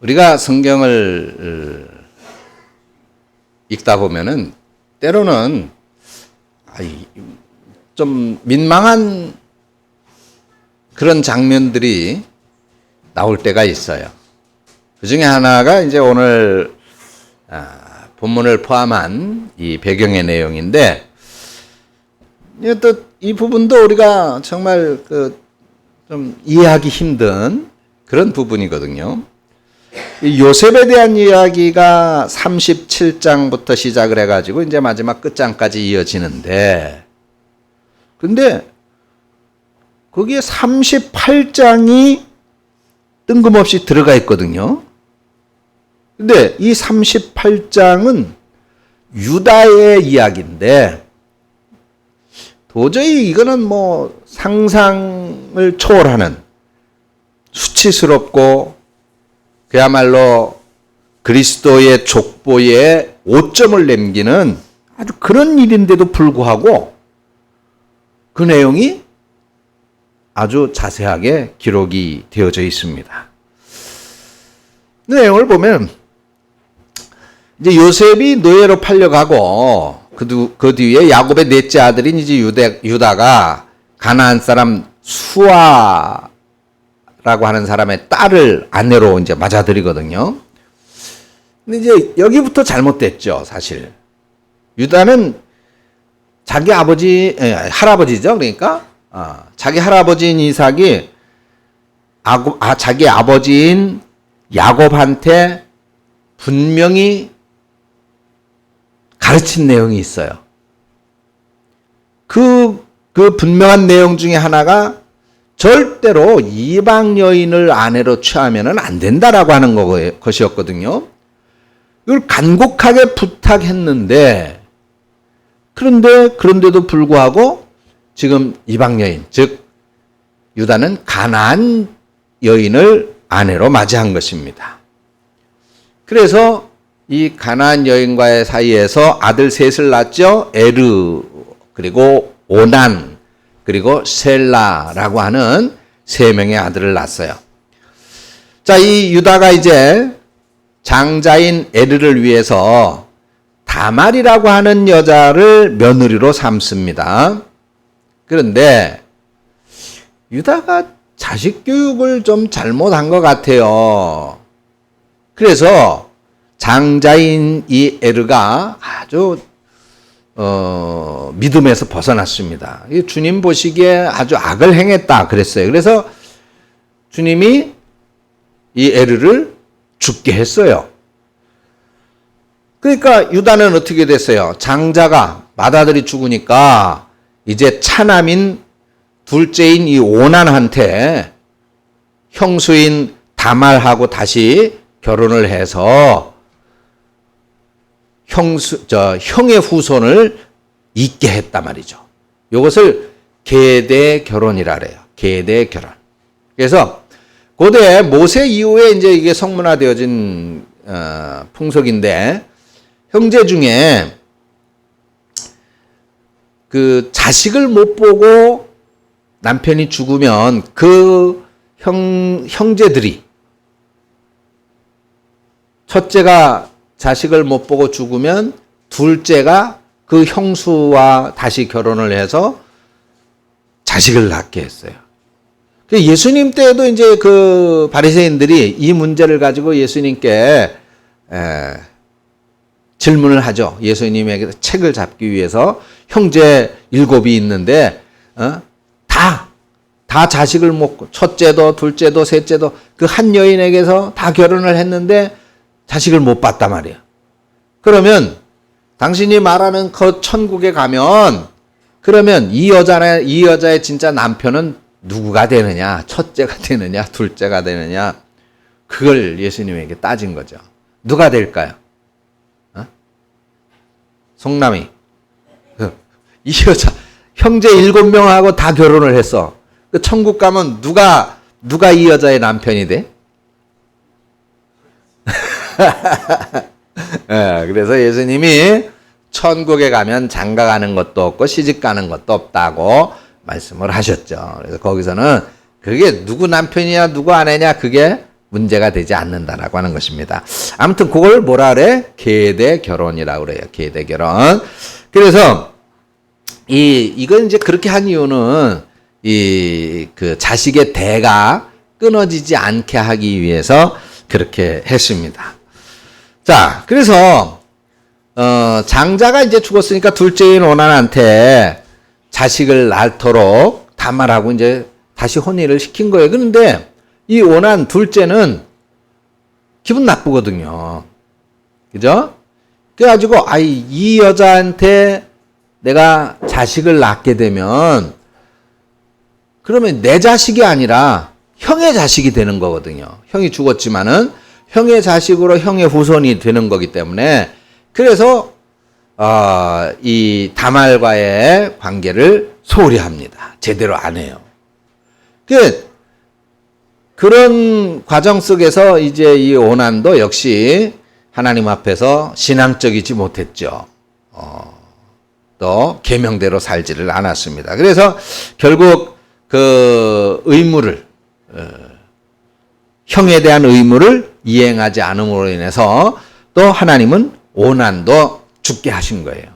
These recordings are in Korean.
우리가 성경을 읽다 보면은 때로는 좀 민망한 그런 장면들이 나올 때가 있어요. 그 중에 하나가 이제 오늘 본문을 포함한 이 배경의 내용인데, 또 이 부분도 우리가 정말 좀 이해하기 힘든 그런 부분이거든요. 이 요셉에 대한 이야기가 37장부터 시작을 해가지고 이제 마지막 끝장까지 이어지는데, 근데 거기에 38장이 뜬금없이 들어가 있거든요. 근데 이 38장은 유다의 이야기인데, 도저히 이거는 뭐 상상을 초월하는 수치스럽고 그야말로 그리스도의 족보에 오점을 남기는 아주 그런 일인데도 불구하고 그 내용이 아주 자세하게 기록이 되어져 있습니다. 그 내용을 보면 이제 요셉이 노예로 팔려가고 그 뒤에 야곱의 넷째 아들인 이제 유다가 가나안 사람 수아라고 하는 사람의 딸을 아내로 이제 맞아들이거든요. 근데 이제 여기부터 잘못됐죠, 사실. 유다는 자기 할아버지죠. 그러니까 자기 할아버지인 이삭이 자기 아버지인 야곱한테 분명히 가르친 내용이 있어요. 그 분명한 내용 중에 하나가 절대로 이방 여인을 아내로 취하면 안 된다라고 하는 것이었거든요. 이걸 간곡하게 부탁했는데, 그런데도 불구하고 지금 이방 여인, 즉 유다는 가나안 여인을 아내로 맞이한 것입니다. 그래서 이 가나안 여인과의 사이에서 아들 셋을 낳았죠. 에르, 그리고 오난, 그리고 셀라라고 하는 세 명의 아들을 낳았어요. 자, 이 유다가 이제 장자인 에르를 위해서 다말이라고 하는 여자를 며느리로 삼습니다. 그런데 유다가 자식 교육을 좀 잘못한 것 같아요. 그래서 장자인 이 에르가 아주 믿음에서 벗어났습니다. 주님 보시기에 아주 악을 행했다 그랬어요. 그래서 주님이 이 에르를 죽게 했어요. 그러니까 유다는 어떻게 됐어요? 장자가 맏아들이 죽으니까 이제 차남인 둘째인 이 오난한테 형수인 다말하고 다시 결혼을 해서 형의 후손을 잇게 했단 말이죠. 이것을 계대 결혼이라 그래요. 계대 결혼. 그래서 고대 모세 이후에 이제 이게 성문화되어진 풍속인데, 형제 중에 그 자식을 못 보고 남편이 죽으면 그 형제들이, 첫째가 자식을 못 보고 죽으면 둘째가 그 형수와 다시 결혼을 해서 자식을 낳게 했어요. 예수님 때에도 이제 그 바리새인들이 이 문제를 가지고 예수님께 질문을 하죠. 예수님에게 책을 잡기 위해서 형제 7이 있는데 다 자식을 못, 첫째도 둘째도 셋째도 그 한 여인에게서 다 결혼을 했는데 자식을 못 봤단 말이에요. 그러면 당신이 말하는 그 천국에 가면, 그러면 이 여자의 진짜 남편은 누구가 되느냐? 첫째가 되느냐? 둘째가 되느냐? 그걸 예수님에게 따진 거죠. 누가 될까요? 송남이. 이 여자 형제 7명하고 다 결혼을 했어. 그 천국 가면 누가 이 여자의 남편이 돼? 그래서 예수님이 천국에 가면 장가 가는 것도 없고 시집 가는 것도 없다고 말씀을 하셨죠. 그래서 거기서는 그게 누구 남편이냐 누구 아내냐 그게 문제가 되지 않는다라고 하는 것입니다. 아무튼 그걸 뭐라 그래? 계대 결혼이라고 그래요. 계대 결혼. 그래서 이건 이제 그렇게 한 이유는 그 자식의 대가 끊어지지 않게 하기 위해서 그렇게 했습니다. 자, 그래서 장자가 이제 죽었으니까 둘째인 오난한테 자식을 낳도록 다말하고 이제 다시 혼인을 시킨 거예요. 그런데 이 오난 둘째는 기분 나쁘거든요. 그죠? 그래가지고 이 여자한테 내가 자식을 낳게 되면 그러면 내 자식이 아니라 형의 자식이 되는 거거든요. 형이 죽었지만은 형의 자식으로 형의 후손이 되는 거기 때문에 그래서 이 다말과의 관계를 소홀히 합니다. 제대로 안 해요. 그런 과정 속에서 이제 이 오난도 역시 하나님 앞에서 신앙적이지 못했죠. 또 계명대로 살지를 않았습니다. 그래서 결국 그 의무를 형에 대한 의무를 이행하지 않음으로 인해서 또 하나님은 오난도 죽게 하신 거예요.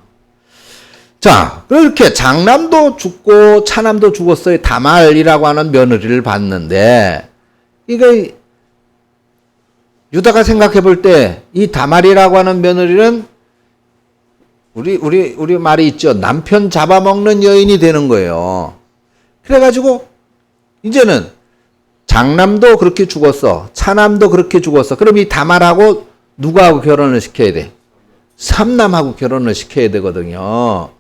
자, 이렇게 장남도 죽고 차남도 죽었어요. 다말이라고 하는 며느리를 봤는데 이거 유다가 생각해 볼 때 이 다말이라고 하는 며느리는 우리 말이 있죠. 남편 잡아먹는 여인이 되는 거예요. 그래가지고 이제는 장남도 그렇게 죽었어. 차남도 그렇게 죽었어. 그럼 이 다말하고 누구하고 결혼을 시켜야 돼? 삼남하고 결혼을 시켜야 되거든요.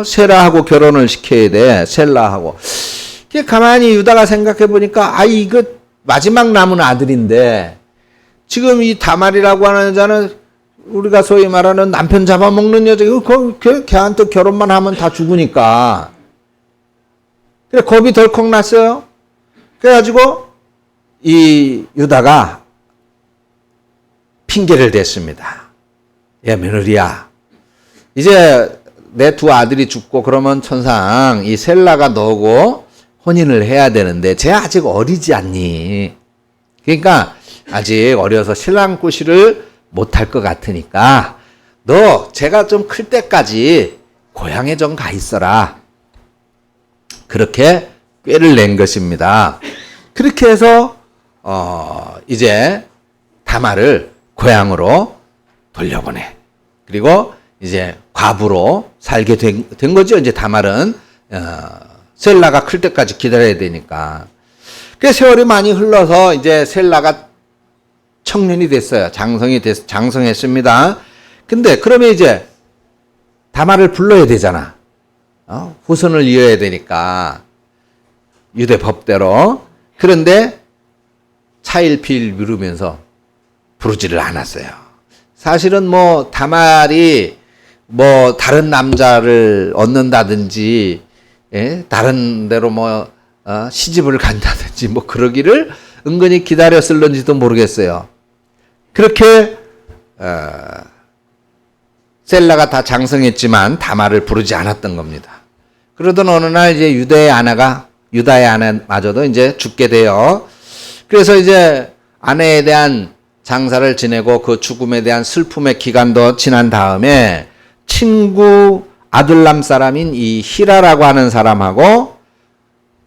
셀라하고 결혼을 시켜야 돼. 셀라하고. 가만히 유다가 생각해 보니까 이거 마지막 남은 아들인데 지금 이 다말이라고 하는 여자는 우리가 소위 말하는 남편 잡아먹는 여자, 걔한테 결혼만 하면 다 죽으니까. 그래, 겁이 덜컥 났어요. 그래가지고, 이 유다가 핑계를 댔습니다. 야, 며느리야. 이제 내 두 아들이 죽고 그러면 천상 이 셀라가 너고 혼인을 해야 되는데 쟤 아직 어리지 않니? 그러니까 아직 어려서 신랑 꼬시를 못할 것 같으니까 너 제가 좀 클 때까지 고향에 좀 가 있어라. 그렇게 꾀를 낸 것입니다. 그렇게 해서 이제 다말을 고향으로 돌려보내. 그리고 이제 과부로 살게 된 거죠. 이제 다말은 셀라가 클 때까지 기다려야 되니까. 그 세월이 많이 흘러서 이제 셀라가 청년이 됐어요. 장성했습니다. 근데 그러면 이제 다말을 불러야 되잖아. 후손을 이어야 되니까 유대 법대로. 그런데 차일피일 미루면서 부르지를 않았어요. 사실은 뭐 다말이 뭐 다른 남자를 얻는다든지 다른 데로 뭐 시집을 간다든지 뭐 그러기를 은근히 기다렸을런지도 모르겠어요. 그렇게 셀라가 다 장성했지만 다말을 부르지 않았던 겁니다. 그러던 어느 날 이제 유다의 아내마저도 이제 죽게 돼요. 그래서 이제 아내에 대한 장사를 지내고 그 죽음에 대한 슬픔의 기간도 지난 다음에 친구 아둘람 사람인 이 히라라고 하는 사람하고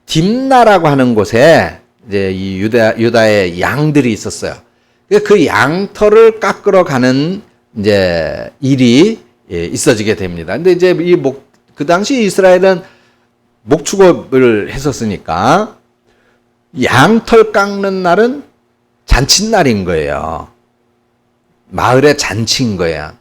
딥나라고 하는 곳에 이제 이 유다의 양들이 있었어요. 그 양털을 깎으러 가는 이제 일이 있어지게 됩니다. 근데 이제 그 당시 이스라엘은 목축업을 했었으니까 양털 깎는 날은 잔칫날인 거예요. 마을의 잔치인 거예요.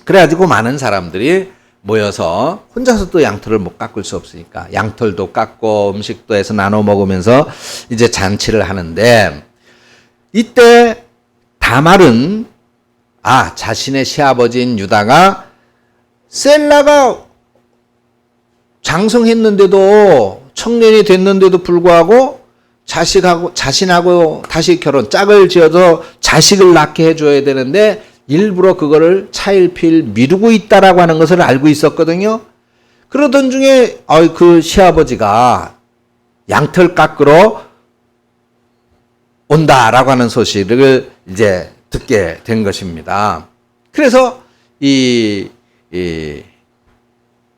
그래가지고 많은 사람들이 모여서 혼자서 또 양털을 못 깎을 수 없으니까 양털도 깎고 음식도 해서 나눠 먹으면서 이제 잔치를 하는데 이때 다말은 자신의 시아버지인 유다가 셀라가 장성했는데도 청년이 됐는데도 불구하고 자신하고 다시 짝을 지어서 자식을 낳게 해줘야 되는데 일부러 그거를 차일피일 미루고 있다라고 하는 것을 알고 있었거든요. 그러던 중에 그 시아버지가 양털 깎으러 온다라고 하는 소식을 이제 듣게 된 것입니다. 그래서 이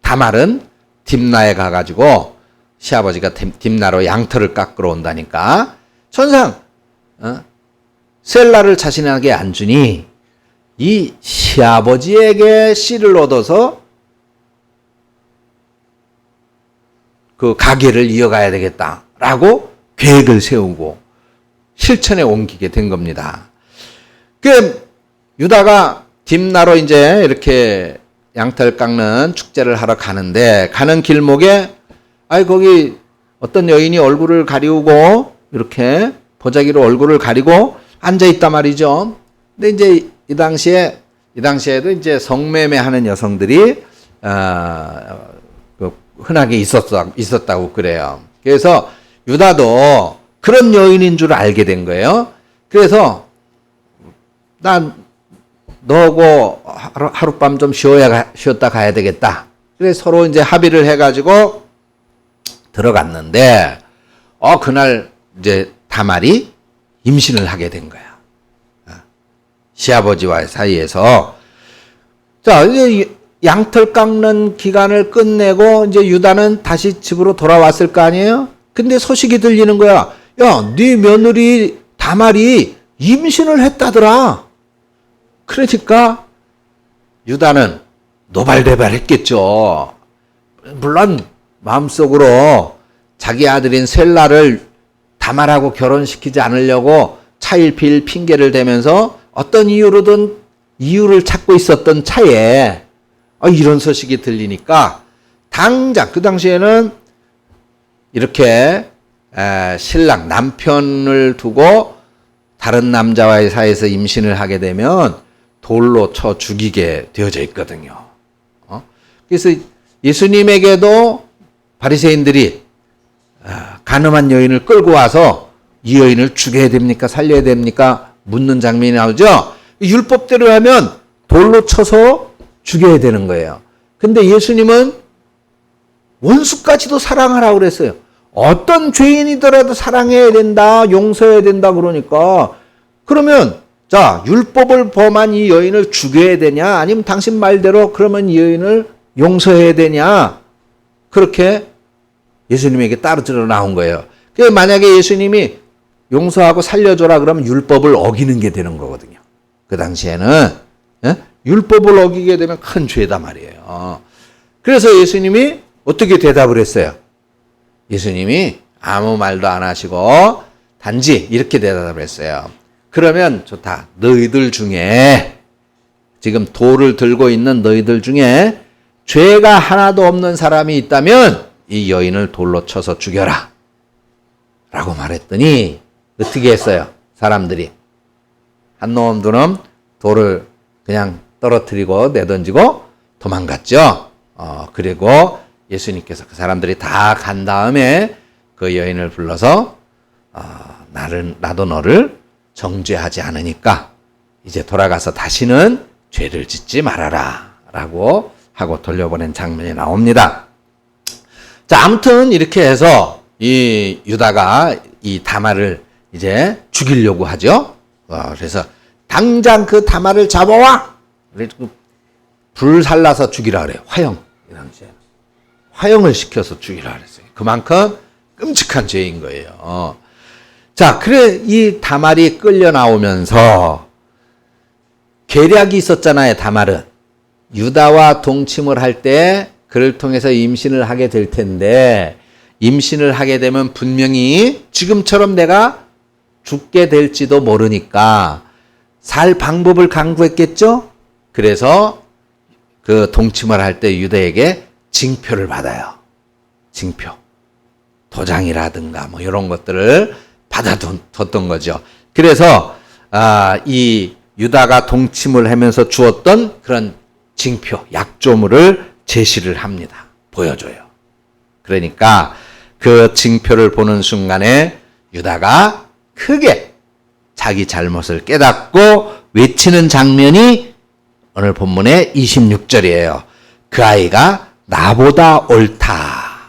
다말은 딥나에 가가지고 시아버지가 딥나로 양털을 깎으러 온다니까 천상 셀라를 자신에게 안 주니 이 시아버지에게 씨를 얻어서 그 가게를 이어가야 되겠다라고 계획을 세우고 실천에 옮기게 된 겁니다. 그 유다가 딥나로 이제 이렇게 양털 깎는 축제를 하러 가는데 가는 길목에 거기 어떤 여인이 얼굴을 가리우고 이렇게 보자기로 얼굴을 가리고 앉아 있단 말이죠. 근데 이제 이 당시에도 이제 성매매하는 여성들이 흔하게 있었다고 그래요. 그래서 유다도 그런 여인인 줄 알게 된 거예요. 그래서 난 너하고 하룻밤 좀 쉬었다 가야 되겠다. 그래서 서로 이제 합의를 해가지고 들어갔는데 그날 이제 다말이 임신을 하게 된 거야. 시아버지와의 사이에서. 자, 이제 양털 깎는 기간을 끝내고 이제 유다는 다시 집으로 돌아왔을 거 아니에요? 근데 소식이 들리는 거야. 야, 네 며느리 다말이 임신을 했다더라. 그러니까 유다는 노발대발했겠죠. 물론 마음속으로 자기 아들인 셀라를 다말하고 결혼시키지 않으려고 차일피일 핑계를 대면서 어떤 이유로든 이유를 찾고 있었던 차에 이런 소식이 들리니까 당장 그 당시에는 이렇게 신랑 남편을 두고 다른 남자와의 사이에서 임신을 하게 되면 돌로 쳐 죽이게 되어져 있거든요. 그래서 예수님에게도 바리새인들이 간음한 여인을 끌고 와서 이 여인을 죽여야 됩니까? 살려야 됩니까? 묻는 장면이 나오죠. 율법대로 하면 돌로 쳐서 죽여야 되는 거예요. 근데 예수님은 원수까지도 사랑하라고 그랬어요. 어떤 죄인이더라도 사랑해야 된다, 용서해야 된다 그러니까 그러면 자, 율법을 범한 이 여인을 죽여야 되냐? 아니면 당신 말대로 그러면 이 여인을 용서해야 되냐? 그렇게 예수님에게 따르러 나온 거예요. 그래서 만약에 예수님이 용서하고 살려줘라 그러면 율법을 어기는 게 되는 거거든요. 그 당시에는 율법을 어기게 되면 큰 죄다 말이에요. 그래서 예수님이 어떻게 대답을 했어요? 예수님이 아무 말도 안 하시고 단지 이렇게 대답을 했어요. 그러면 좋다. 너희들 중에 지금 돌을 들고 있는 너희들 중에 죄가 하나도 없는 사람이 있다면 이 여인을 돌로 쳐서 죽여라. 라고 말했더니 어떻게 했어요? 사람들이 한 놈 두 놈 돌을 그냥 떨어뜨리고 내던지고 도망갔죠. 그리고 예수님께서 그 사람들이 다 간 다음에 그 여인을 불러서 나도 너를 정죄하지 않으니까 이제 돌아가서 다시는 죄를 짓지 말아라 라고 하고 돌려보낸 장면이 나옵니다. 자, 아무튼 이렇게 해서 이 유다가 이 다말을 이제 죽이려고 하죠. 그래서 당장 그 다말을 잡아와! 불 살라서 죽이라 그래요. 화형. 이 당시에. 화형을 시켜서 죽이라 그랬어요. 그만큼 끔찍한 죄인 거예요. 자, 그래, 이 다말이 끌려 나오면서 계략이 있었잖아요, 다말은. 유다와 동침을 할 때 그를 통해서 임신을 하게 될 텐데, 임신을 하게 되면 분명히 지금처럼 내가 죽게 될지도 모르니까 살 방법을 강구했겠죠? 그래서 그 동침을 할 때 유다에게 징표를 받아요. 징표. 도장이라든가 뭐 이런 것들을 받아뒀던 거죠. 그래서 이 유다가 동침을 하면서 주었던 그런 징표, 약조물을 제시를 합니다. 보여줘요. 그러니까 그 징표를 보는 순간에 유다가 크게 자기 잘못을 깨닫고 외치는 장면이 오늘 본문의 26절이에요. 그 아이가 나보다 옳다.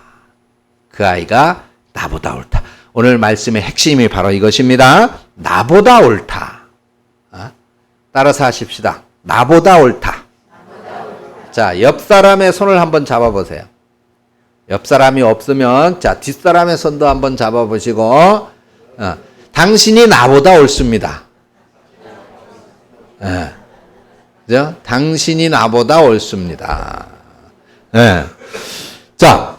그 아이가 나보다 옳다. 오늘 말씀의 핵심이 바로 이것입니다. 나보다 옳다. 따라서 하십시다. 나보다 옳다. 자, 옆 사람의 손을 한번 잡아보세요. 옆 사람이 없으면 자, 뒷사람의 손도 한번 잡아보시고 당신이 나보다 옳습니다. 그죠? 당신이 나보다 옳습니다. 자,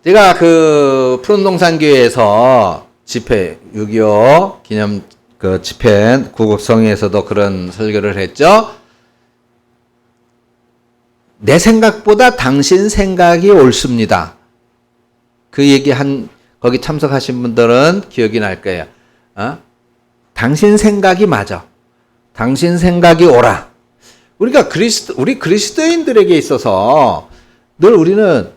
제가 그 푸른동산교회에서 집회 6.25 기념 그 집회 구국성에서도 그런 설교를 했죠. 내 생각보다 당신 생각이 옳습니다. 그 얘기 거기 참석하신 분들은 기억이 날 거예요. 당신 생각이 맞아. 당신 생각이 옳아. 우리 그리스도인들에게 있어서 늘 우리는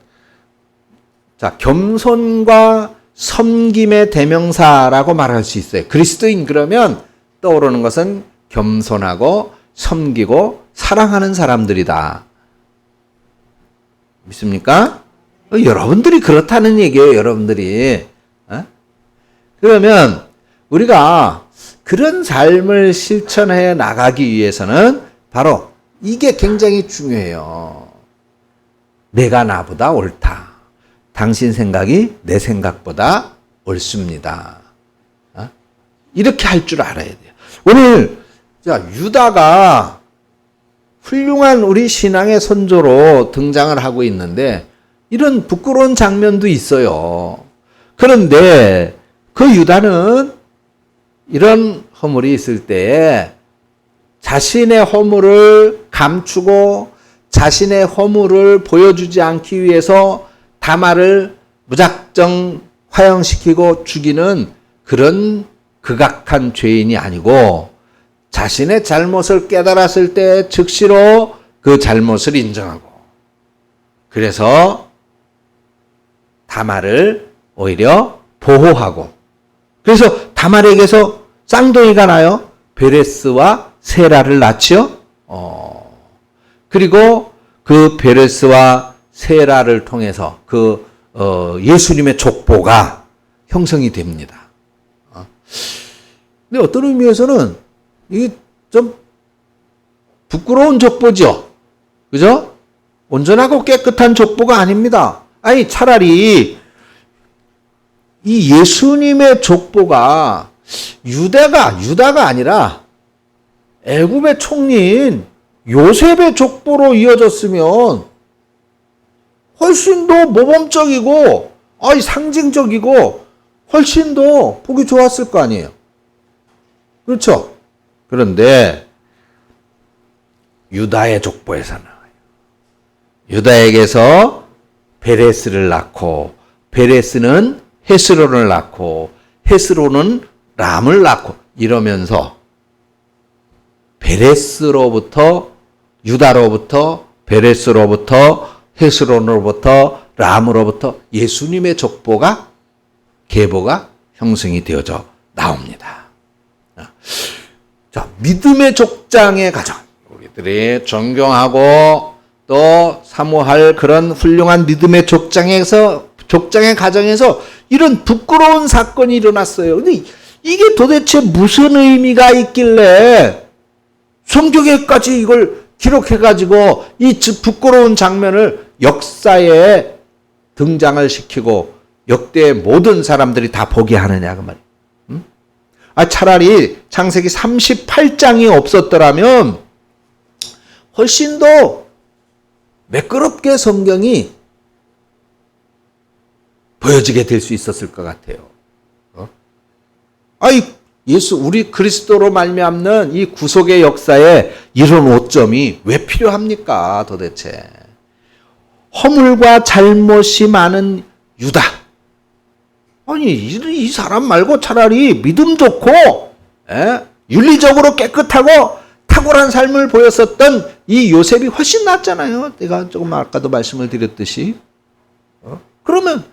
자, 겸손과 섬김의 대명사라고 말할 수 있어요. 그리스도인 그러면 떠오르는 것은 겸손하고 섬기고 사랑하는 사람들이다. 믿습니까? 여러분들이 그렇다는 얘기예요. 여러분들이. 그러면 우리가 그런 삶을 실천해 나가기 위해서는 바로 이게 굉장히 중요해요. 내가 나보다 옳다. 당신 생각이 내 생각보다 옳습니다. 이렇게 할 줄 알아야 돼요. 오늘 유다가 훌륭한 우리 신앙의 선조로 등장을 하고 있는데 이런 부끄러운 장면도 있어요. 그런데 그 유다는 이런 허물이 있을 때에 자신의 허물을 감추고 자신의 허물을 보여주지 않기 위해서 다말을 무작정 화형시키고 죽이는 그런 극악한 죄인이 아니고 자신의 잘못을 깨달았을 때 즉시로 그 잘못을 인정하고 그래서 다말을 오히려 보호하고 그래서 다말에게서 쌍둥이가 나요. 베레스와 세라를 낳지요. 그리고 그 베레스와 세라를 통해서 그 예수님의 족보가 형성이 됩니다. 근데 어떤 의미에서는 이게 좀 부끄러운 족보죠. 그죠? 온전하고 깨끗한 족보가 아닙니다. 아니 차라리 이 예수님의 족보가 유다가 아니라 애굽의 총리인 요셉의 족보로 이어졌으면 훨씬 더 모범적이고 상징적이고 훨씬 더 보기 좋았을 거 아니에요. 그렇죠? 그런데 유다의 족보에서 나와요. 유다에게서 베레스를 낳고 베레스는 헤스론을 낳고 헤스론은 람을 낳고 이러면서 베레스로부터 유다로부터 베레스로부터 헤스론으로부터 람으로부터 예수님의 족보가 계보가 형성이 되어져 나옵니다. 자, 믿음의 족장의 가정. 우리들이 존경하고 또 사모할 그런 훌륭한 믿음의 족장의 가정에서 이런 부끄러운 사건이 일어났어요. 근데 이게 도대체 무슨 의미가 있길래 성경에까지 이걸 기록해가지고 이 부끄러운 장면을 역사에 등장을 시키고 역대 모든 사람들이 다 보게 하느냐 그 말이에요. 차라리 창세기 38장이 없었더라면 훨씬 더 매끄럽게 성경이 보여지게 될 수 있었을 것 같아요. 우리 그리스도로 말미암는 이 구속의 역사에 이런 오점이 왜 필요합니까 도대체? 허물과 잘못이 많은 유다. 이 사람 말고 차라리 믿음 좋고 윤리적으로 깨끗하고 탁월한 삶을 보였었던 이 요셉이 훨씬 낫잖아요. 내가 조금 아까도 말씀을 드렸듯이. 그러면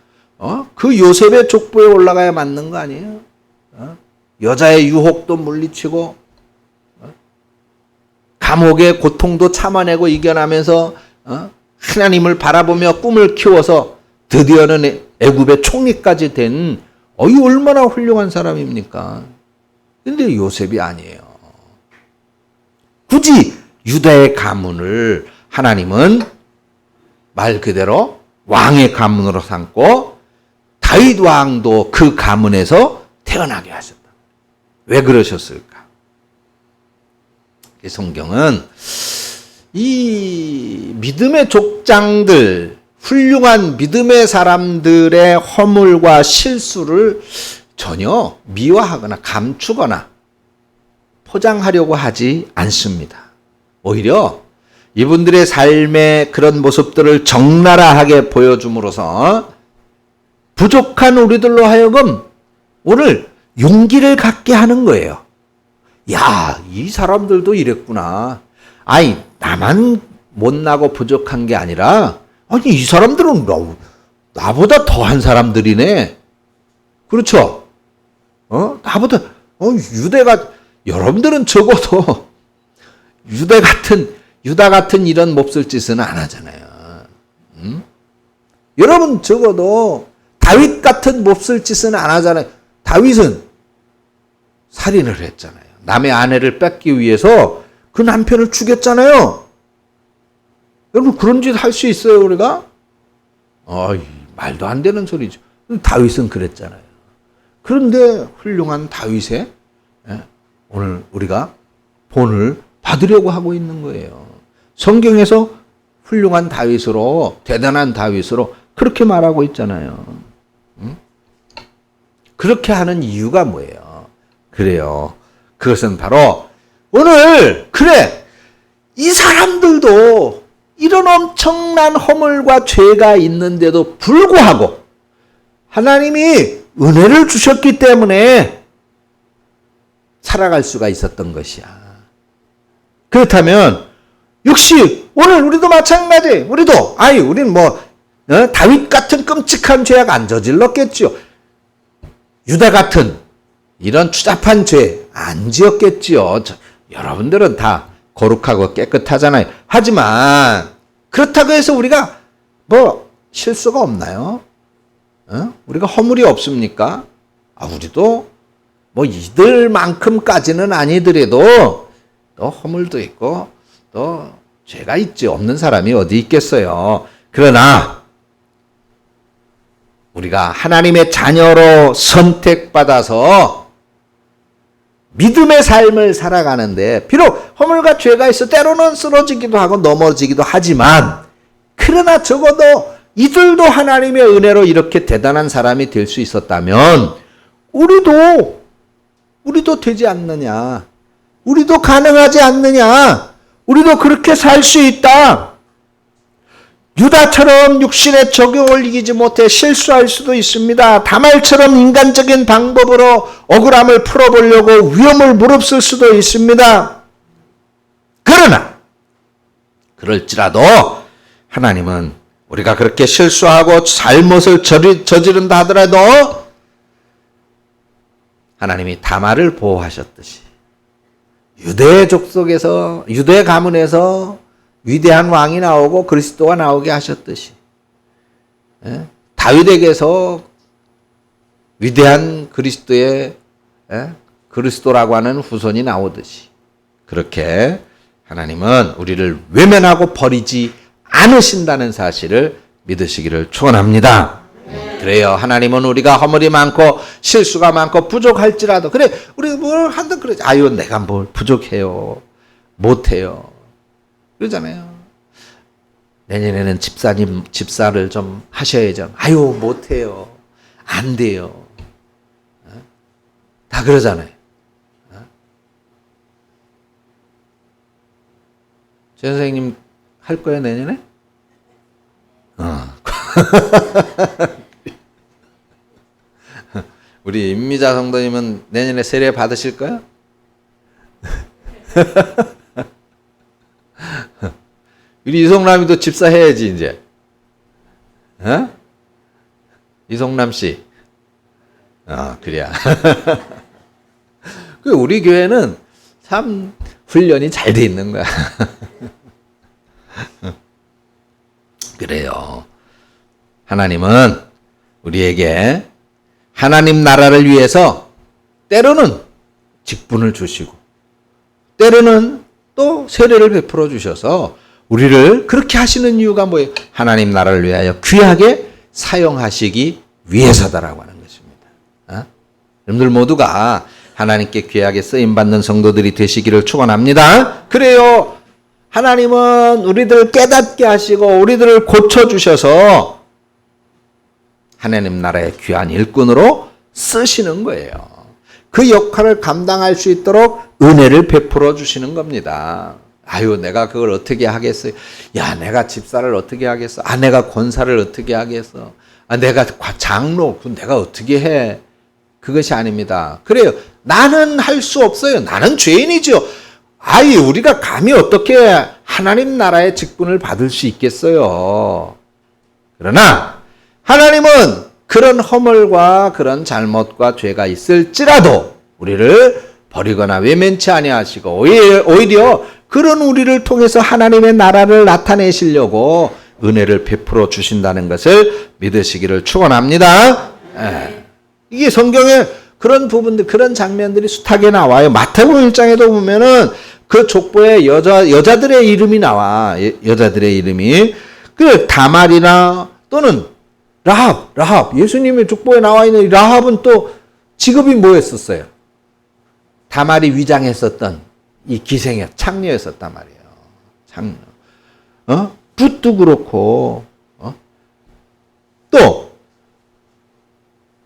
그 요셉의 족보에 올라가야 맞는 거 아니에요? 여자의 유혹도 물리치고 감옥의 고통도 참아내고 이겨나면서 하나님을 바라보며 꿈을 키워서 드디어는 애굽의 총리까지 된 이 얼마나 훌륭한 사람입니까? 근데 요셉이 아니에요. 굳이 유다의 가문을 하나님은 말 그대로 왕의 가문으로 삼고 다윗 왕도 그 가문에서 태어나게 하셨다. 왜 그러셨을까? 성경은 이 믿음의 족장들, 훌륭한 믿음의 사람들의 허물과 실수를 전혀 미화하거나 감추거나 포장하려고 하지 않습니다. 오히려 이분들의 삶의 그런 모습들을 적나라하게 보여줌으로써 부족한 우리들로 하여금 오늘 용기를 갖게 하는 거예요. 야, 이 사람들도 이랬구나. 아니, 나만 못나고 부족한 게 아니라, 아니, 이 사람들은 나보다 더한 사람들이네. 그렇죠? 나보다, 유대가, 여러분들은 적어도 유다 같은 이런 몹쓸 짓은 안 하잖아요. 여러분 적어도 다윗 같은 몹쓸 짓은 안 하잖아요. 다윗은 살인을 했잖아요. 남의 아내를 뺏기 위해서 그 남편을 죽였잖아요. 여러분 그런 짓 할 수 있어요, 우리가? 말도 안 되는 소리죠. 다윗은 그랬잖아요. 그런데 훌륭한 다윗의 오늘 우리가 본을 받으려고 하고 있는 거예요. 성경에서 훌륭한 다윗으로, 대단한 다윗으로 그렇게 말하고 있잖아요. 그렇게 하는 이유가 뭐예요? 그래요. 그것은 바로 오늘 이 사람들도 이런 엄청난 허물과 죄가 있는데도 불구하고 하나님이 은혜를 주셨기 때문에 살아갈 수가 있었던 것이야. 그렇다면 역시 오늘 우리도 마찬가지. 우리는 다윗 같은 끔찍한 죄악 안 저질렀겠죠. 유다 같은 이런 추잡한 죄 안 지었겠지요. 여러분들은 다 거룩하고 깨끗하잖아요. 하지만 그렇다고 해서 우리가 실수가 없나요? 우리가 허물이 없습니까? 우리도 이들만큼까지는 아니더라도 또 허물도 있고 또 죄가 있지. 없는 사람이 어디 있겠어요. 그러나 우리가 하나님의 자녀로 선택받아서 믿음의 삶을 살아가는데 비록 허물과 죄가 있어 때로는 쓰러지기도 하고 넘어지기도 하지만 그러나 적어도 이들도 하나님의 은혜로 이렇게 대단한 사람이 될 수 있었다면 우리도 되지 않느냐? 우리도 가능하지 않느냐? 우리도 그렇게 살 수 있다. 유다처럼 육신의 적용을 이기지 못해 실수할 수도 있습니다. 다말처럼 인간적인 방법으로 억울함을 풀어보려고 위험을 무릅쓸 수도 있습니다. 그러나 그럴지라도 하나님은 우리가 그렇게 실수하고 잘못을 저지른다 하더라도 하나님이 다말을 보호하셨듯이 유대 족속에서 유대 가문에서 위대한 왕이 나오고 그리스도가 나오게 하셨듯이 다윗에게서 위대한 그리스도라고 하는 후손이 나오듯이 그렇게 하나님은 우리를 외면하고 버리지 않으신다는 사실을 믿으시기를 축원합니다. 그래요. 하나님은 우리가 허물이 많고 실수가 많고 부족할지라도 우리 뭘 한다 그러지. 내가 뭘 부족해요. 못해요. 그러잖아요. 내년에는 집사를 좀 하셔야죠. 못해요. 안 돼요. 다 그러잖아요. 제 선생님 할 거예요, 내년에? 우리 임미자 성도님은 내년에 세례 받으실 거야? 우리 이송남이도 집사 해야지 이제. 이송남 씨. 그래야. 우리 교회는 참 훈련이 잘 돼 있는 거야. 그래요. 하나님은 우리에게 하나님 나라를 위해서 때로는 직분을 주시고 때로는 또 세례를 베풀어 주셔서 우리를 그렇게 하시는 이유가 뭐예요? 하나님 나라를 위하여 귀하게 사용하시기 위해서다라고 하는 것입니다. 여러분들 모두가 하나님께 귀하게 쓰임받는 성도들이 되시기를 축원합니다. 그래요. 하나님은 우리들을 깨닫게 하시고 우리들을 고쳐주셔서 하나님 나라의 귀한 일꾼으로 쓰시는 거예요. 그 역할을 감당할 수 있도록 은혜를 베풀어 주시는 겁니다. 아유, 내가 그걸 어떻게 하겠어요? 야, 내가 집사를 어떻게 하겠어? 아, 내가 권사를 어떻게 하겠어? 아, 내가 장로, 내가 어떻게 해? 그것이 아닙니다. 그래요. 나는 할 수 없어요. 나는 죄인이죠. 아이, 우리가 감히 어떻게 하나님 나라의 직분을 받을 수 있겠어요? 그러나 하나님은 그런 허물과 그런 잘못과 죄가 있을지라도 우리를 버리거나 외면치 아니하시고 오히려 그런 우리를 통해서 하나님의 나라를 나타내시려고 은혜를 베풀어 주신다는 것을 믿으시기를 축원합니다. 이게 성경에 그런 부분들, 그런 장면들이 숱하게 나와요. 마태복음 1장에도 보면은 그 족보에 여자들의 이름이 나와. 여자들의 이름이. 그 다말이나 또는 라합. 예수님의 족보에 나와 있는 라합은 또 직업이 뭐였었어요? 다말이 위장했었던 이 기생이야. 창녀였었단 말이에요. 창녀. 붓도 그렇고, 또,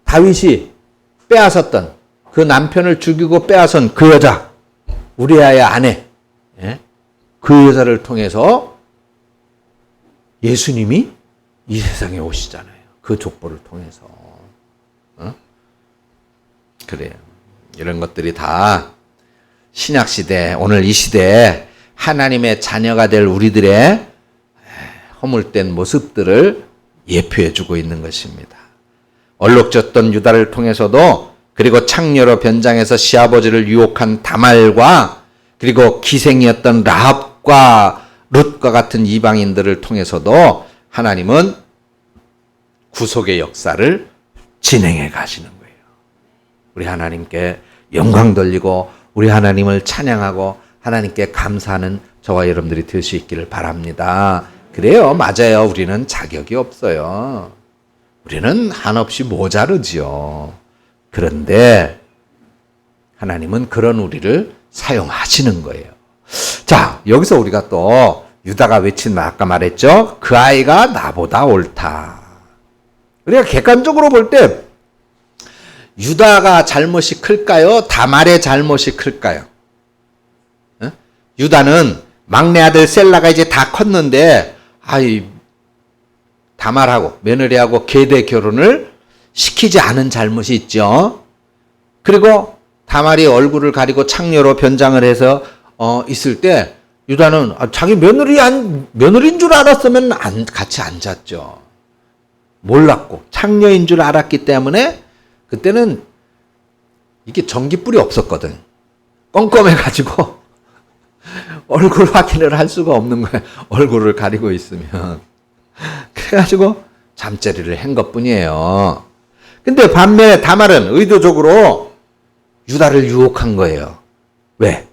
다윗이 빼앗았던 그 남편을 죽이고 빼앗은 그 여자, 우리아의 아내, 그 여자를 통해서 예수님이 이 세상에 오시잖아요. 그 족보를 통해서. 그래요. 이런 것들이 다 신약시대, 오늘 이 시대에 하나님의 자녀가 될 우리들의 허물된 모습들을 예표해주고 있는 것입니다. 얼룩졌던 유다를 통해서도 그리고 창녀로 변장해서 시아버지를 유혹한 다말과 그리고 기생이었던 라합과 룻과 같은 이방인들을 통해서도 하나님은 구속의 역사를 진행해 가시는 거예요. 우리 하나님께 영광 돌리고 우리 하나님을 찬양하고 하나님께 감사하는 저와 여러분들이 될 수 있기를 바랍니다. 그래요. 맞아요. 우리는 자격이 없어요. 우리는 한없이 모자르지요. 그런데 하나님은 그런 우리를 사용하시는 거예요. 자, 여기서 우리가 또 유다가 외친 말 아까 말했죠. 그 아이가 나보다 옳다. 우리가 객관적으로 볼 때 유다가 잘못이 클까요? 다말의 잘못이 클까요? 유다는 막내 아들 셀라가 이제 다 컸는데 다말하고 며느리하고 계대 결혼을 시키지 않은 잘못이 있죠. 그리고 다말이 얼굴을 가리고 창녀로 변장을 해서 있을 때 유다는 자기 며느리인 줄 알았으면 같이 앉았죠. 몰랐고 창녀인 줄 알았기 때문에 그때는 이게 전기불이 없었거든. 껌껌해가지고 얼굴 확인을 할 수가 없는 거예요. 얼굴을 가리고 있으면. 그래가지고 잠자리를 한 것뿐이에요. 근데 반면에 다말은 의도적으로 유다를 유혹한 거예요. 왜?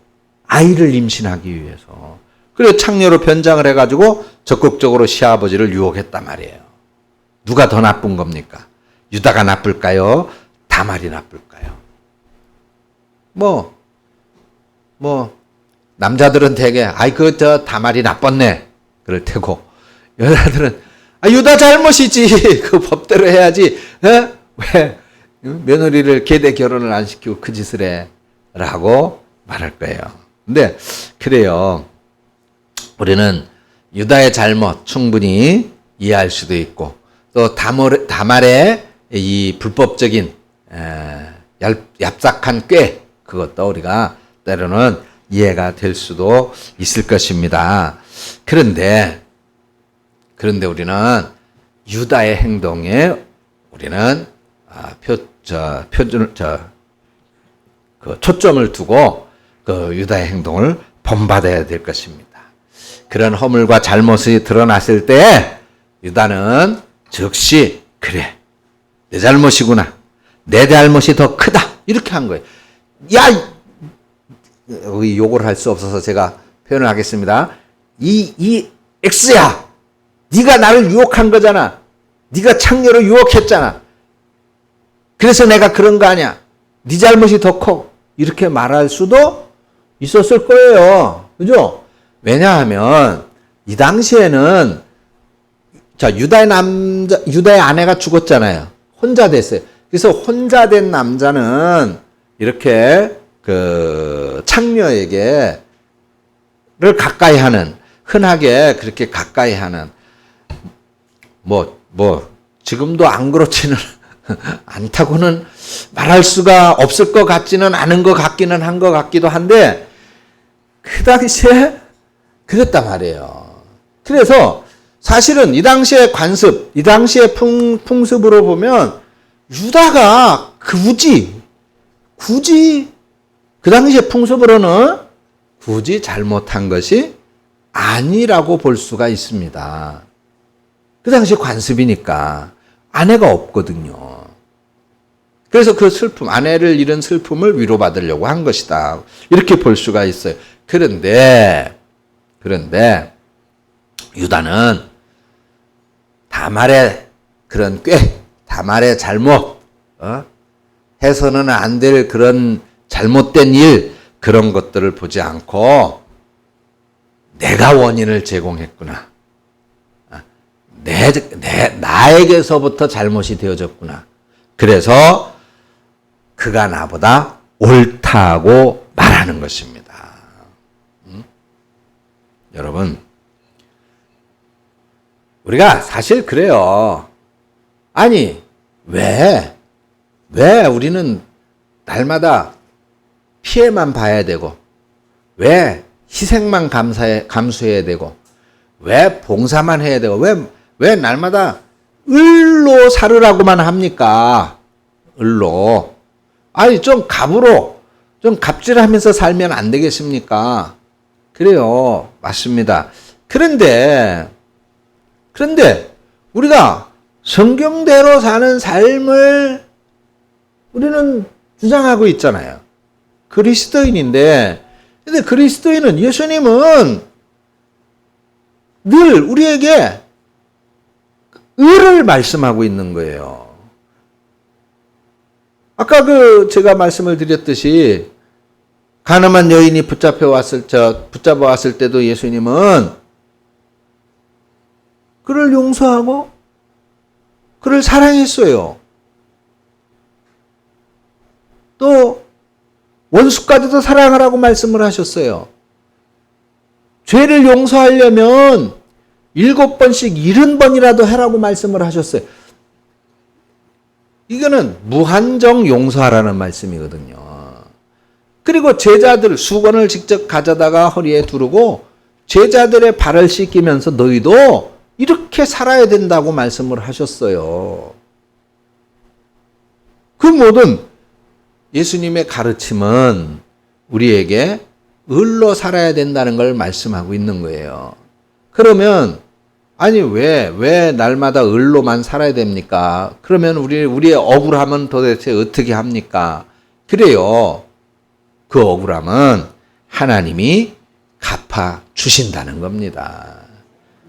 아이를 임신하기 위해서. 그래서 창녀로 변장을 해가지고 적극적으로 시아버지를 유혹했단 말이에요. 누가 더 나쁜 겁니까? 유다가 나쁠까요? 다말이 나쁠까요? 남자들은 되게 다말이 나빴네 그럴 테고 여자들은 유다 잘못이지 그 법대로 해야지 왜 며느리를 계대 결혼을 안 시키고 그 짓을 해 라고 말할 거예요. 근데 그래요. 우리는 유다의 잘못 충분히 이해할 수도 있고 또 다말의 이 불법적인 얍삭한 꾀 그것도 우리가 때로는 이해가 될 수도 있을 것입니다. 그런데 우리는 유다의 행동에 우리는 초점을 두고 그 유다의 행동을 본받아야 될 것입니다. 그런 허물과 잘못이 드러났을 때 유다는 즉시 그래, 내 잘못이구나, 내 잘못이 더 크다, 이렇게 한 거예요. 야, 여기 욕을 할 수 없어서 제가 표현을 하겠습니다. 이 X야, 네가 나를 유혹한 거잖아. 네가 창녀로 유혹했잖아. 그래서 내가 그런 거 아니야. 네 잘못이 더 커. 이렇게 말할 수도 있었을 거예요. 그죠? 왜냐하면 이 당시에는 유다의 아내가 죽었잖아요. 혼자 됐어요. 그래서 혼자 된 남자는 이렇게 그 창녀에게 를 가까이 하는, 흔하게 그렇게 가까이 하는, 지금도 안 그렇지는 않다고는 말할 수가 없을 것 같지는 않은 것 같기는 한 것 같기도 한데, 그 당시에 그랬단 말이에요. 그래서 사실은 이 당시의 관습, 이 당시의 풍습으로 보면 유다가 굳이 그 당시의 풍습으로는 굳이 잘못한 것이 아니라고 볼 수가 있습니다. 그 당시 관습이니까 아내가 없거든요. 그래서 그 슬픔, 아내를 잃은 슬픔을 위로받으려고 한 것이다, 이렇게 볼 수가 있어요. 그런데 유다는 다말의 그런 다말의 잘못, 해서는 안 될 그런 잘못된 일, 그런 것들을 보지 않고 내가 원인을 제공했구나, 나에게서부터 잘못이 되어졌구나, 그래서 그가 나보다 옳다고 말하는 것입니다. 여러분, 우리가 사실 그래요. 아니, 왜 우리는 날마다 피해만 봐야 되고, 왜 희생만 감수해야 되고, 왜 봉사만 해야 되고, 왜 날마다 을로 살으라고만 합니까? 을로. 아니, 좀 갑으로, 좀 갑질하면서 살면 안 되겠습니까? 그래요. 맞습니다. 그런데 우리가 성경대로 사는 삶을 우리는 주장하고 있잖아요. 그리스도인인데, 근데 그리스도인은, 예수님은 늘 우리에게 의를 말씀하고 있는 거예요. 아까 제가 말씀을 드렸듯이 가늠한 여인이 붙잡아 왔을 때도 예수님은 그를 용서하고 그를 사랑했어요. 또 원수까지도 사랑하라고 말씀을 하셨어요. 죄를 용서하려면 7번씩 70번이라도 하라고 말씀을 하셨어요. 이거는 무한정 용서하라는 말씀이거든요. 그리고 제자들 수건을 직접 가져다가 허리에 두르고 제자들의 발을 씻기면서 너희도 이렇게 살아야 된다고 말씀을 하셨어요. 그 모든 예수님의 가르침은 우리에게 을로 살아야 된다는 걸 말씀하고 있는 거예요. 그러면 아니 왜 날마다 을로만 살아야 됩니까? 그러면 우리의 억울함은 도대체 어떻게 합니까? 그래요. 그 억울함은 하나님이 갚아 주신다는 겁니다.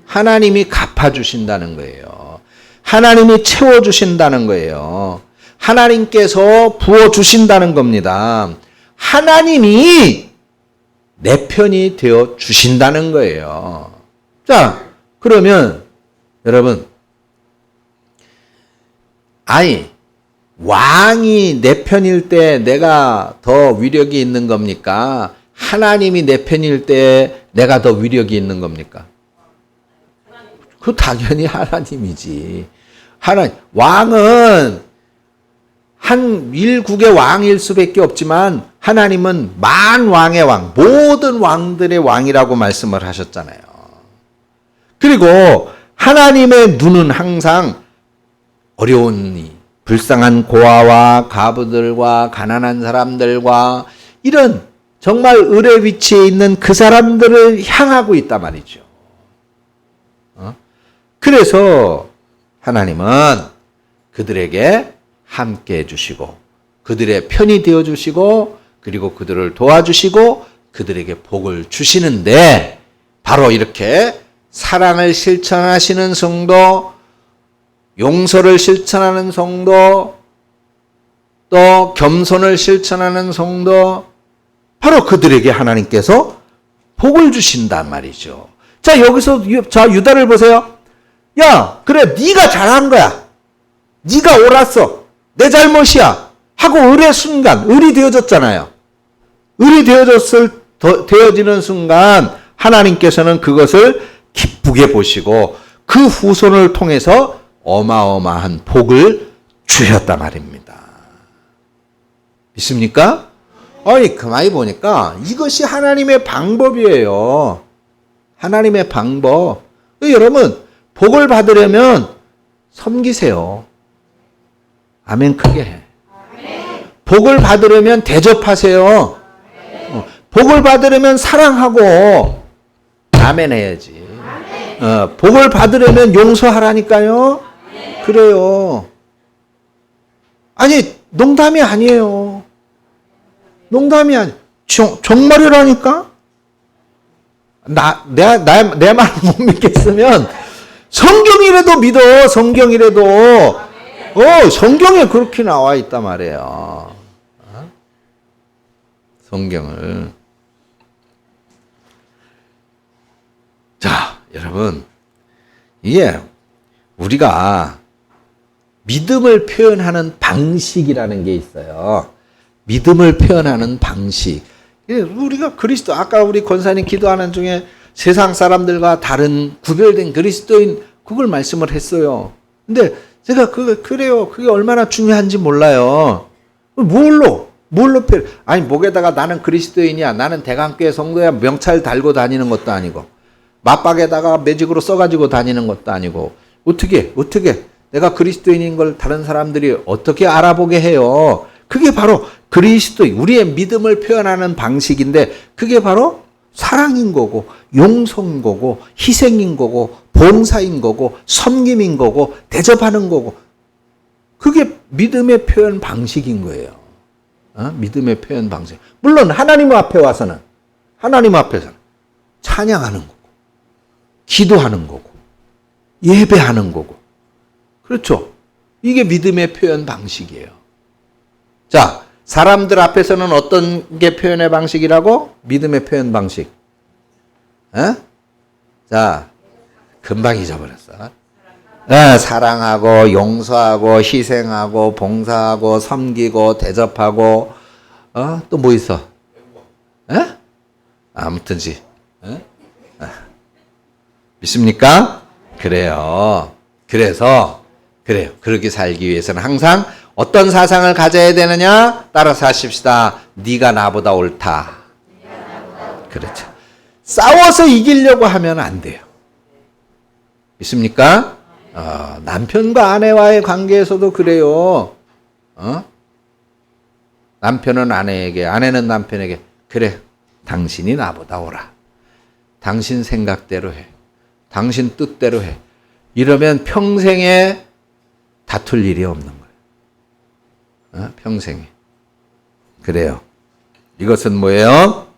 하나님이 갚아 주신다는 거예요. 하나님이 채워 주신다는 거예요. 하나님께서 부어 주신다는 겁니다. 하나님이 내 편이 되어 주신다는 거예요. 자, 그러면 여러분, 아니 왕이 내 편일 때 내가 더 위력이 있는 겁니까? 하나님이 내 편일 때 내가 더 위력이 있는 겁니까? 그 당연히 하나님이지. 왕은 한 일국의 왕일 수밖에 없지만 하나님은 만왕의 왕, 모든 왕들의 왕이라고 말씀을 하셨잖아요. 그리고 하나님의 눈은 항상 어려운 이 불쌍한 고아와 가부들과 가난한 사람들과 이런 정말 을의 위치에 있는 그 사람들을 향하고 있단 말이죠. 그래서 하나님은 그들에게 함께 해주시고 그들의 편이 되어주시고 그리고 그들을 도와주시고 그들에게 복을 주시는데 바로 이렇게 사랑을 실천하시는 성도, 용서를 실천하는 성도, 또 겸손을 실천하는 성도, 바로 그들에게 하나님께서 복을 주신단 말이죠. 자, 여기서 유다를 보세요. 야, 그래, 네가 잘한 거야. 네가 옳았어. 내 잘못이야. 하고 을의 순간, 을이 되어졌잖아요. 을이 되어지는 순간 하나님께서는 그것을 기쁘게 보시고 그 후손을 통해서 어마어마한 복을 주셨단 말입니다. 믿습니까? 아니, 가만히 보니까 이것이 하나님의 방법이에요. 하나님의 방법. 여러분, 복을 받으려면 섬기세요. 아멘 크게 해. 복을 받으려면 대접하세요. 복을 받으려면 사랑하고 아멘 해야지. 복을 받으려면 용서하라니까요. 그래요. 아니, 농담이 아니에요. 농담이 아니. 정말이라니까? 내 말 못 믿겠으면 성경이라도 믿어. 성경이라도. 성경에 그렇게 나와 있단 말이에요. 성경을. 자, 여러분. 이게 우리가 믿음을 표현하는 방식이라는 게 있어요. 믿음을 표현하는 방식. 우리가 그리스도, 아까 우리 권사님 기도하는 중에 세상 사람들과 다른 구별된 그리스도인, 그걸 말씀을 했어요. 근데 제가 그래요. 그게 얼마나 중요한지 몰라요. 뭘로 표현, 아니, 목에다가 나는 그리스도인이야. 나는 대강교회 성도야. 명찰 달고 다니는 것도 아니고, 맞박에다가 매직으로 써가지고 다니는 것도 아니고, 어떻게 내가 그리스도인인 걸 다른 사람들이 어떻게 알아보게 해요? 그게 바로 그리스도인, 우리의 믿음을 표현하는 방식인데 그게 바로 사랑인 거고 용서인 거고 희생인 거고 봉사인 거고 섬김인 거고 대접하는 거고, 그게 믿음의 표현 방식인 거예요. 믿음의 표현 방식. 물론 하나님 앞에서는 찬양하는 거고 기도하는 거고 예배하는 거고, 그렇죠? 이게 믿음의 표현 방식이에요. 자, 사람들 앞에서는 어떤 게 표현의 방식이라고? 믿음의 표현 방식. 자, 금방 잊어버렸어. 사랑하고 용서하고 희생하고 봉사하고 섬기고 대접하고, 또 뭐 있어? 아무튼지. 믿습니까? 그래요. 그래요. 그렇게 살기 위해서는 항상 어떤 사상을 가져야 되느냐? 따라서 하십시다. 네가 나보다 옳다. 그렇죠. 싸워서 이기려고 하면 안 돼요. 믿습니까? 남편과 아내와의 관계에서도 그래요. 남편은 아내에게, 아내는 남편에게, 그래, 당신이 나보다 옳아. 당신 생각대로 해. 당신 뜻대로 해. 이러면 평생에 다툴 일이 없는 거예요. 평생에. 그래요. 이것은 뭐예요?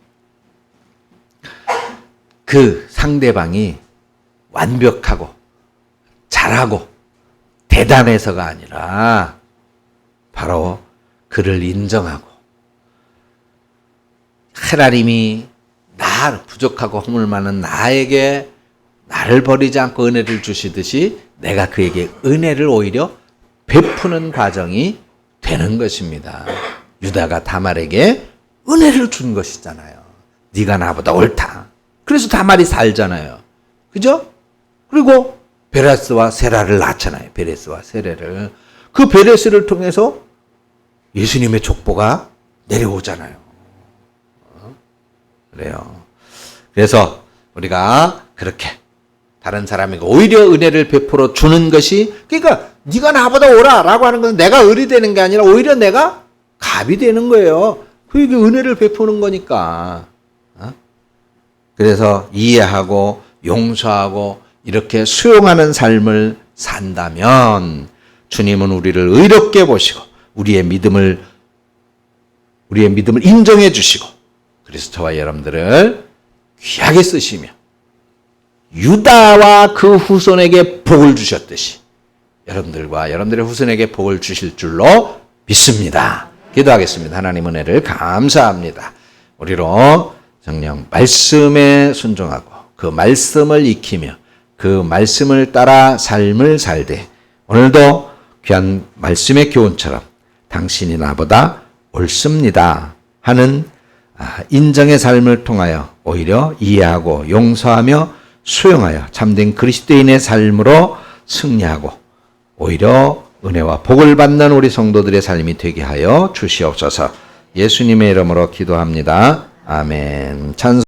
그 상대방이 완벽하고 잘하고 대단해서가 아니라 바로 그를 인정하고, 하나님이 나 부족하고 허물 많은 나에게 나를 버리지 않고 은혜를 주시듯이 내가 그에게 은혜를 오히려 베푸는 과정이 되는 것입니다. 유다가 다말에게 은혜를 준 것이잖아요. 네가 나보다 옳다. 그래서 다말이 살잖아요. 그죠? 그리고 베레스와 세라를 낳잖아요. 베레스와 세라를. 그 베레스를 통해서 예수님의 족보가 내려오잖아요. 그래요. 그래서 우리가 그렇게 다른 사람에게 오히려 은혜를 베풀어 주는 것이, 그러니까 네가 나보다 오라라고 하는 것은 내가 을이 되는 게 아니라 오히려 내가 갑이 되는 거예요. 그게 은혜를 베푸는 거니까. 그래서 이해하고 용서하고 이렇게 수용하는 삶을 산다면 주님은 우리를 의롭게 보시고 우리의 믿음을 인정해 주시고 그래서 저와 여러분들을 귀하게 쓰시며 유다와 그 후손에게 복을 주셨듯이 여러분들과 여러분들의 후손에게 복을 주실 줄로 믿습니다. 기도하겠습니다. 하나님 은혜를 감사합니다. 우리로 정녕 말씀에 순종하고 그 말씀을 익히며 그 말씀을 따라 삶을 살되 오늘도 귀한 말씀의 교훈처럼 당신이 나보다 옳습니다 하는 인정의 삶을 통하여 오히려 이해하고 용서하며 수용하여 참된 그리스도인의 삶으로 승리하고 오히려 은혜와 복을 받는 우리 성도들의 삶이 되게 하여 주시옵소서. 예수님의 이름으로 기도합니다. 아멘. 찬송